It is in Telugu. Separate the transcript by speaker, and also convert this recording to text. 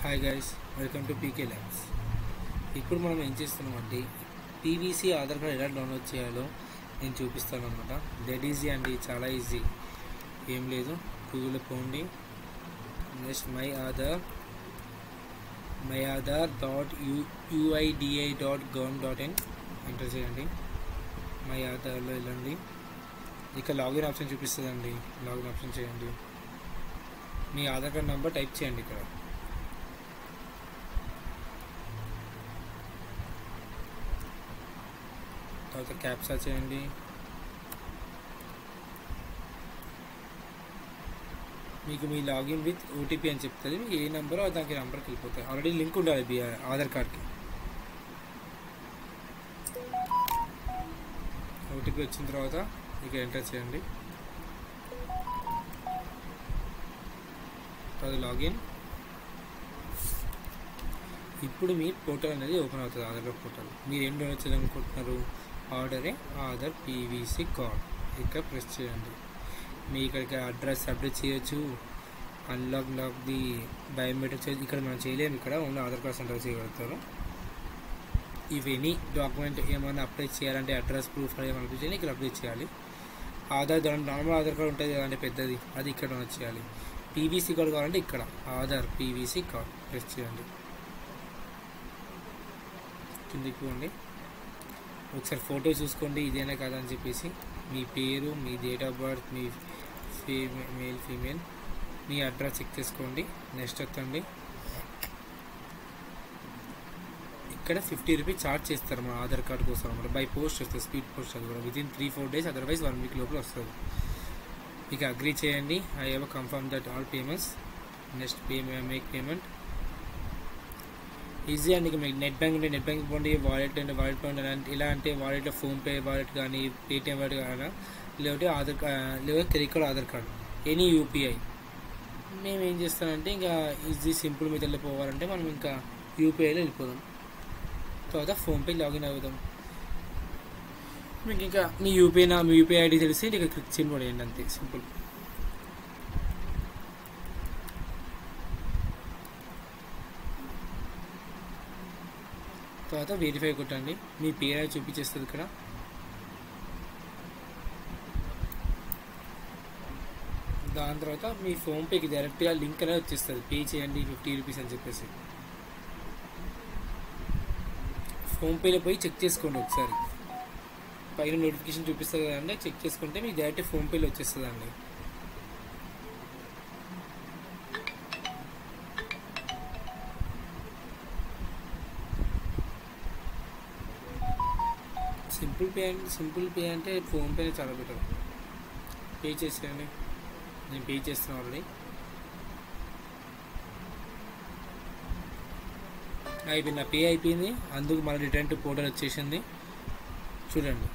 Speaker 1: Hi guys, welcome to PK labs. ఇప్పుడు మనం ఏం చేస్తున్నామంటే పీవీసీ ఆధార్ కార్డ్ ఎలా డౌన్లోడ్ చేయాలో నేను చూపిస్తాను అనమాట. దట్ ఈజీ అండి, చాలా ఈజీ. ఏం లేదు, గూగుల్లో పోండి, నెక్స్ట్ myAadhar.uidi.gov.in ఎంటర్ చేయండి. మై ఆధార్లో వెళ్ళండి, ఇక్కడ లాగిన్ ఆప్షన్ చూపిస్తుందండి. లాగిన్ ఆప్షన్ చేయండి. మీ ఆధార్ కార్డ్ నెంబర్ టైప్ చేయండి. ఇక్కడ తర్వాత క్యాప్చా చేయండి. మీకు మీ లాగిన్ విత్ ఓటీపీ అని చెప్తుంది. మీకు ఏ నెంబరో దానికి నెంబర్కి వెళ్ళిపోతాయి. ఆల్రెడీ లింక్ ఉండాలి ఆధార్ కార్డ్కి. ఓటీపీ వచ్చిన తర్వాత ఇక్కడ ఎంటర్ చేయండి. తర్వాత లాగిన్. ఇప్పుడు మీ పోర్టల్ అనేది ఓపెన్ అవుతుంది, ఆధార్ కార్డ్ పోర్టల్. మీరు ఏం డౌన్లోడ్ చేయాలనుకుంటున్నారు? Aadhaar PVC card. ఇక్కడ ప్రెస్ చేయండి. మీ ఇక్కడికి అడ్రస్ అప్డేట్ చేయొచ్చు, అన్లాక్ ది బయోమెట్రిక్ చేయొచ్చు. ఇక్కడ మనం చేయలేము, ఇక్కడ ఓన్లీ ఆధార్ కార్డ్ సెంటర్ చేయగలుగుతారు. ఇవి ఎనీ డాక్యుమెంట్ ఏమైనా అప్డేట్ చేయాలంటే అడ్రస్ ప్రూఫ్ ఏమైనా అప్డేట్ చేయాలి, ఇక్కడ అప్డేట్ చేయాలి. నార్మల్ ఆధార్ కార్డ్ ఉంటుంది కదంటే పెద్దది, అది ఇక్కడ డౌన్లోడ్ చేయాలి. పీవీసీ కార్డ్ కావాలంటే ఇక్కడ ఆధార్ పీవీసీ కార్డ్ ప్రెస్ చేయండి. కిందికి పోండి, ఒకసారి ఫోటో చూసుకోండి ఇదేనా కదా అని చెప్పేసి. మీ పేరు, మీ డేట్ ఆఫ్ బర్త్, మీ మేల్ ఫీమేల్, మీ అడ్రస్ చెక్ చేసుకోండి. నెక్స్ట్ వస్తుంది. ఇక్కడ 50 రూపీస్ ఛార్జ్ చేస్తారు మన ఆధార్ కార్డ్ కోసం అనమాట. బై పోస్ట్ వస్తుంది, స్పీడ్ పోస్ట్. అది కూడా వితిన్ 3-4 days, అదర్వైజ్ 1 week లోపల వస్తుంది. ఇక అగ్రీ చేయండి. I have confirm that all payments. Next make payment. Easy అండి. మీకు నెట్ బ్యాంక్ ఉంటే నెట్ బ్యాంక్ పోండి, వాలెట్ అంటే వాలెట్ పోండి. ఇలా అంటే వాలెట్లో ఫోన్పే వాలెట్ కానీ, పేటిఎం వాలెట్ కానీ, లేకపోతే లేకపోతే credit card, Aadhaar card, any UPI. మేము ఏం చేస్తామంటే ఇంకా ఈజీ సింపుల్ మీద వెళ్ళిపోవాలంటే మనం ఇంకా యూపీఐలో వెళ్ళిపోదాం. తర్వాత ఫోన్పే లాగిన్ అవుదాం. మీకు ఇంకా మీ యూపీఐ ఐడి తెలిసి ఇంకా క్లిక్ చేయండి, అంతే సింపుల్. తర్వాత వెరిఫై కొట్టండి. మీ పేరు అనేది చూపించేస్తుంది ఇక్కడ. దాని తర్వాత మీ ఫోన్పేకి డైరెక్ట్గా లింక్ అనేది వచ్చేస్తుంది. పే చేయండి 50 రూపీస్ అని చెప్పేసి. ఫోన్పేలో పోయి చెక్ చేసుకోండి ఒకసారి. పైన నోటిఫికేషన్ చూపిస్తుంది కదండి, చెక్ చేసుకుంటే మీకు డైరెక్ట్ ఫోన్పేలో వచ్చేస్తుంది అండి. సింపుల్ పే అంటే ఫోన్పే చాలా బెటర్. పే చేసేయండి. నేను పే చేస్తున్నాను ఆల్రెడీ. అయిపోయింది, నా పే అయిపోయింది. అందుకు మళ్ళీ రిటర్న్ టు పోర్టల్ వచ్చేసింది. చూడండి,